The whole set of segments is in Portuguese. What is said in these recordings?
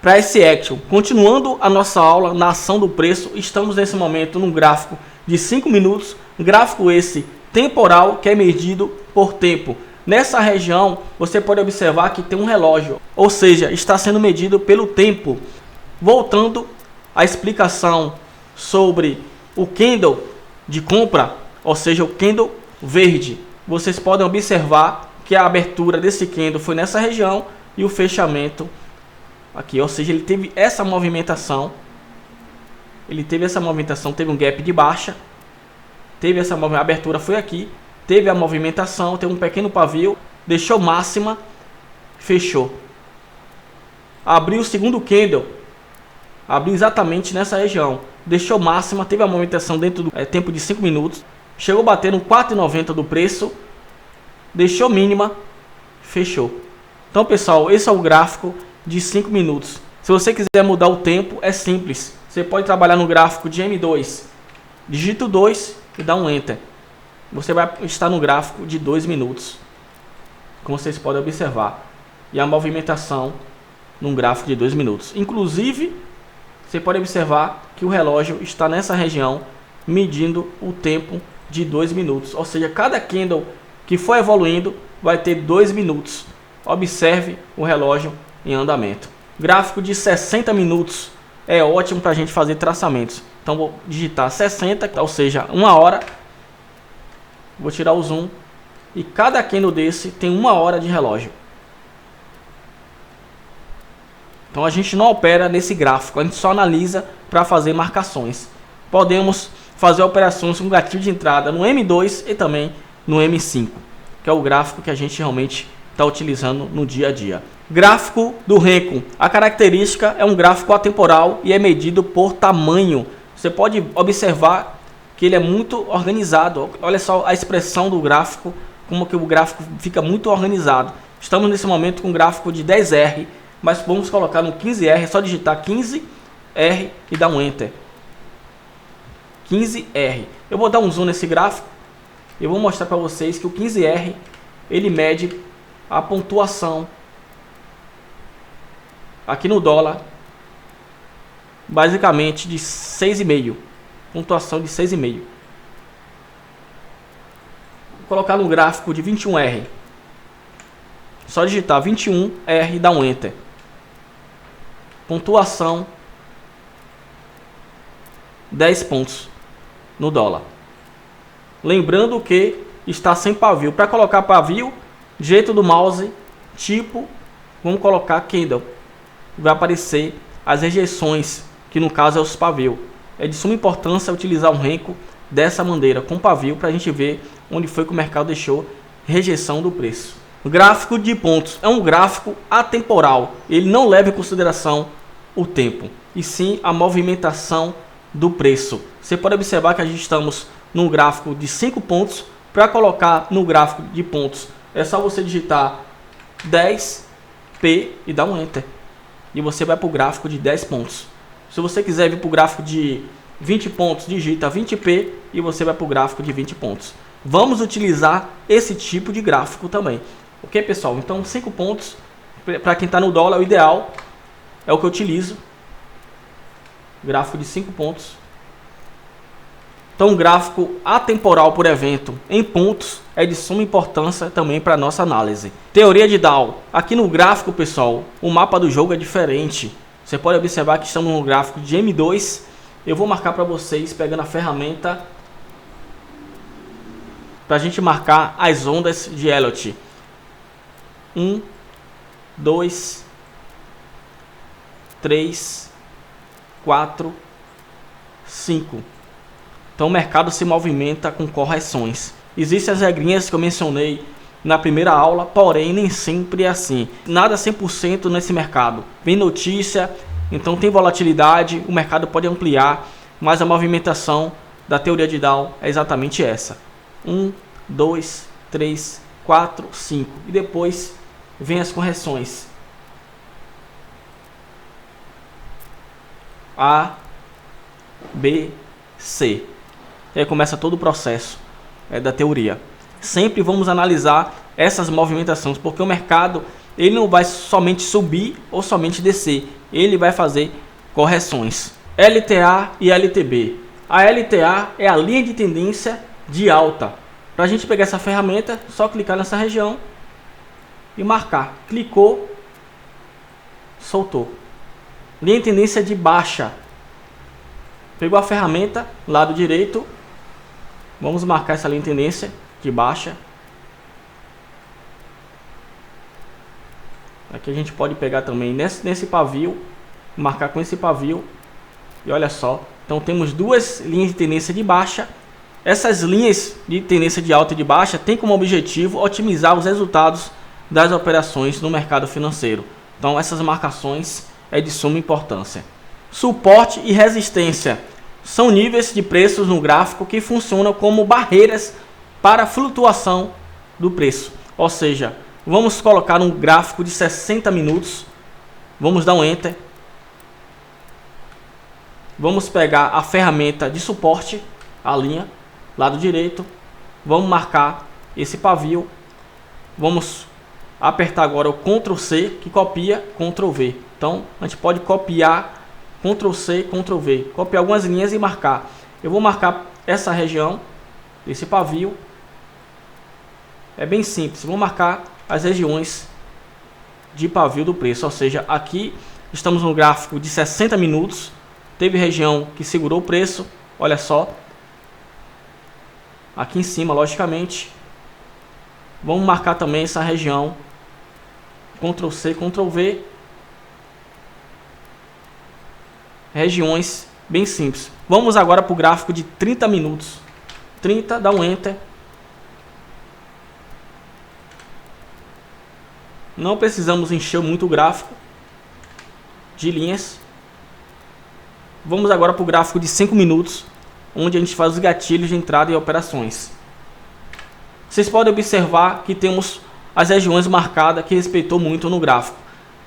Para esse action, continuando a nossa aula na ação do preço, estamos nesse momento num gráfico de 5 minutos, gráfico esse temporal que é medido por tempo. Nessa região você pode observar que tem um relógio, ou seja, está sendo medido pelo tempo. Voltando à explicação sobre o candle de compra, ou seja, o candle verde, vocês podem observar que a abertura desse candle foi nessa região e o fechamento aqui, ou seja, ele teve essa movimentação, teve um gap de baixa, teve essa a abertura foi aqui, teve a movimentação, teve um pequeno pavio, deixou máxima, fechou, abriu o segundo candle, abriu exatamente nessa região, deixou máxima, teve a movimentação dentro do tempo de 5 minutos, chegou a bater no 4,90 do preço, deixou mínima, fechou. Então pessoal, esse é o gráfico de 5 minutos. Se você quiser mudar o tempo, é simples. Você pode trabalhar no gráfico de M2, digita o 2 e dá um Enter. Você vai estar no gráfico de 2 minutos, como vocês podem observar. E a movimentação num gráfico de 2 minutos. Inclusive, você pode observar que o relógio está nessa região, medindo o tempo de 2 minutos. Ou seja, cada candle que for evoluindo vai ter 2 minutos. Observe o relógio em andamento. Gráfico de 60 minutos é ótimo para a gente fazer traçamentos. Então vou digitar 60, ou seja, 1 hora. Vou tirar o zoom. E cada candle desse tem 1 hora de relógio. Então a gente não opera nesse gráfico, a gente só analisa para fazer marcações. Podemos fazer operações com gatilho de entrada no M2 e também no M5, que é o gráfico que a gente realmente está utilizando no dia a dia. Gráfico do Renko. A característica é um gráfico atemporal e é medido por tamanho. Você pode observar que ele é muito organizado. Olha só a expressão do gráfico, como que o gráfico fica muito organizado. Estamos nesse momento com um gráfico de 10R, mas vamos colocar no 15R, é só digitar 15R e dar um Enter. 15R. Eu vou dar um zoom nesse gráfico e vou mostrar para vocês que o 15R ele mede a pontuação aqui no dólar, basicamente de 6,5, pontuação de 6,5. Vou colocar no gráfico de 21R, só digitar 21R e dar um Enter. Pontuação 10 pontos no dólar. Lembrando que está sem pavio. Para colocar pavio, jeito do mouse, tipo, vamos colocar candle. Vai aparecer as rejeições, que no caso é os pavio. É de suma importância utilizar um Renko dessa maneira, com pavio, para a gente ver onde foi que o mercado deixou rejeição do preço. O gráfico de pontos é um gráfico atemporal. Ele não leva em consideração o tempo, e sim a movimentação do preço. Você pode observar que a gente estamos num gráfico de 5 pontos. Para colocar no gráfico de pontos, é só você digitar 10P e dar um Enter. E você vai para o gráfico de 10 pontos. Se você quiser vir para o gráfico de 20 pontos, digita 20P e você vai para o gráfico de 20 pontos. Vamos utilizar esse tipo de gráfico também. Ok, pessoal? Então 5 pontos, para quem está no dólar, o ideal é o que eu utilizo. Gráfico de 5 pontos. Então, um gráfico atemporal por evento em pontos é de suma importância também para a nossa análise. Teoria de Dow. Aqui no gráfico, pessoal, o mapa do jogo é diferente. Você pode observar que estamos no gráfico de M2. Eu vou marcar para vocês, pegando a ferramenta, para a gente marcar as ondas de Elliott. 1, 2, 3, 4, 5. Então o mercado se movimenta com correções. Existem as regrinhas que eu mencionei na primeira aula, porém nem sempre é assim. Nada 100% nesse mercado. Vem notícia, então tem volatilidade, o mercado pode ampliar, mas a movimentação da teoria de Dow é exatamente essa. 1, 2, 3, 4, 5. E depois vem as correções. A, B, C. E aí começa todo o processo da teoria. Sempre vamos analisar essas movimentações, porque o mercado ele não vai somente subir ou somente descer, ele vai fazer correções. LTA e LTB. A LTA é a linha de tendência de alta. Para a gente pegar essa ferramenta, só clicar nessa região e marcar. Clicou, soltou. Linha de tendência de baixa. Pegou a ferramenta, lado direito. Vamos marcar essa linha de tendência de baixa. Aqui a gente pode pegar também nesse pavio, marcar com esse pavio. E olha só, então temos duas linhas de tendência de baixa. Essas linhas de tendência de alta e de baixa têm como objetivo otimizar os resultados das operações no mercado financeiro. Então essas marcações é de suma importância. Suporte e resistência são níveis de preços no gráfico que funcionam como barreiras para a flutuação do preço. Ou seja, vamos colocar um gráfico de 60 minutos. Vamos dar um Enter. Vamos pegar a ferramenta de suporte, a linha, lado direito. Vamos marcar esse pavio. Vamos apertar agora o Ctrl C, que copia, Ctrl V. Então, a gente pode copiar, Ctrl C, Ctrl V. Copiar algumas linhas e marcar. Eu vou marcar essa região, esse pavio. É bem simples. Vou marcar as regiões de pavio do preço. Ou seja, aqui estamos no gráfico de 60 minutos. Teve região que segurou o preço. Olha só. Aqui em cima, logicamente. Vamos marcar também essa região. Ctrl C, Ctrl V. Regiões bem simples. Vamos agora para o gráfico de 30 minutos. 30, dá um Enter. Não precisamos encher muito o gráfico de linhas. Vamos agora para o gráfico de 5 minutos, onde a gente faz os gatilhos de entrada e operações. Vocês podem observar que temos as regiões marcadas que respeitou muito no gráfico,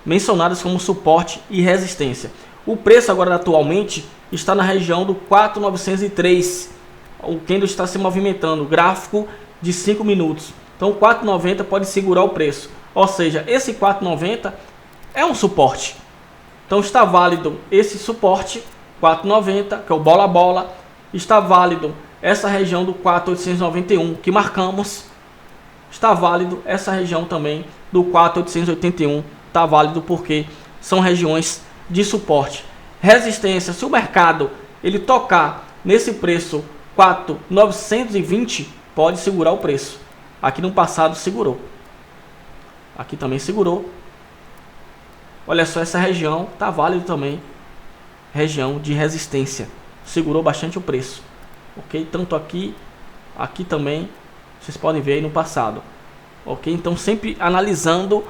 mencionadas como suporte e resistência. O preço agora atualmente está na região do 4.903. O candle está se movimentando, gráfico de 5 minutos. Então 4,90 pode segurar o preço. Ou seja, esse 4,90 é um suporte. Então está válido esse suporte 4,90, que é o bola a bola. Está válido essa região do 4.891 que marcamos. Está válido essa região também do 4.881. Está válido porque são regiões de suporte. Resistência, se o mercado ele tocar nesse preço 4.920, pode segurar o preço. Aqui no passado segurou. Aqui também segurou. Olha só, essa região está válido também. Região de resistência. Segurou bastante o preço. Ok? Tanto aqui, aqui também. Vocês podem ver aí no passado. Ok? Então sempre analisando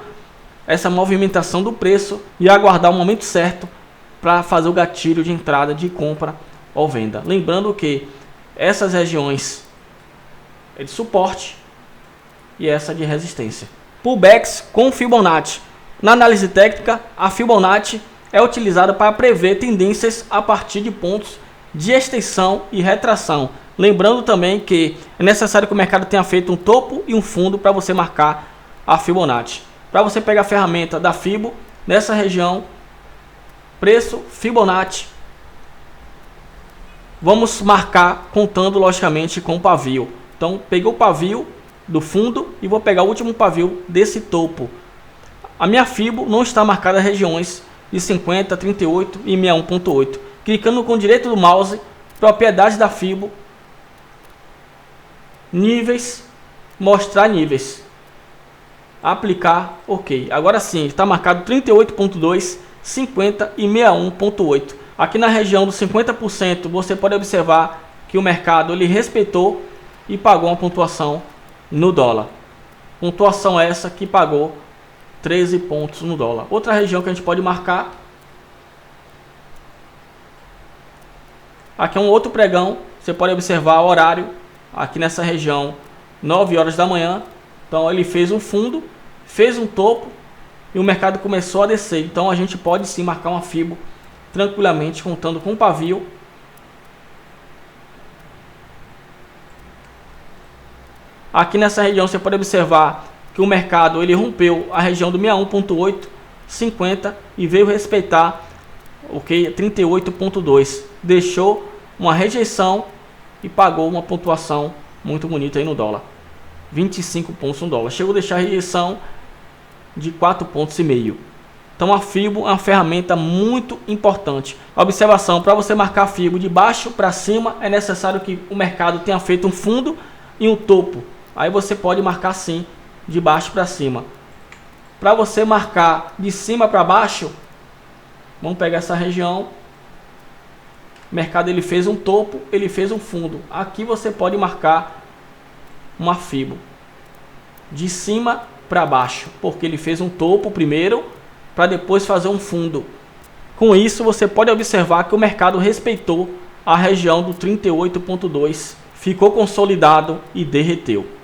essa movimentação do preço e aguardar o momento certo para fazer o gatilho de entrada de compra ou venda. Lembrando que essas regiões é de suporte e essa de resistência. Pullbacks com Fibonacci. Na análise técnica, a Fibonacci é utilizada para prever tendências a partir de pontos de extensão e retração. Lembrando também que é necessário que o mercado tenha feito um topo e um fundo para você marcar a Fibonacci. Para você pegar a ferramenta da Fibo, nessa região, preço Fibonacci, vamos marcar contando logicamente com o pavio. Então peguei o pavio do fundo e vou pegar o último pavio desse topo. A minha Fibo não está marcada em regiões de 50, 38 e 61.8. Clicando com o direito do mouse, propriedades da Fibo, níveis, mostrar níveis, aplicar, ok. Agora sim, está marcado 38.2, 50 e 61.8. Aqui na região dos 50%, você pode observar que o mercado ele respeitou e pagou uma pontuação no dólar. Pontuação essa que pagou 13 pontos no dólar. Outra região que a gente pode marcar. Aqui é um outro pregão. Você pode observar o horário. Aqui nessa região, 9 horas da manhã. Então ele fez um fundo, fez um topo e o mercado começou a descer. Então a gente pode sim marcar uma Fibo tranquilamente, contando com o pavio. Aqui nessa região você pode observar que que o mercado ele rompeu a região do 61.850 e veio respeitar o que 38.2, deixou uma rejeição e pagou uma pontuação muito bonita aí no dólar, 25 pontos no dólar, chegou a deixar a rejeição de 4,5 pontos. Então a FIBO é uma ferramenta muito importante. Observação: para você marcar a FIBO de baixo para cima é necessário que o mercado tenha feito um fundo e um topo. Aí você pode marcar sim de baixo para cima. Para você marcar de cima para baixo, vamos pegar essa região. O mercado ele fez um topo, ele fez um fundo. Aqui você pode marcar uma FIBO de cima para baixo, porque ele fez um topo primeiro para depois fazer um fundo. Com isso você pode observar que o mercado respeitou a região do 38.2, ficou consolidado e derreteu.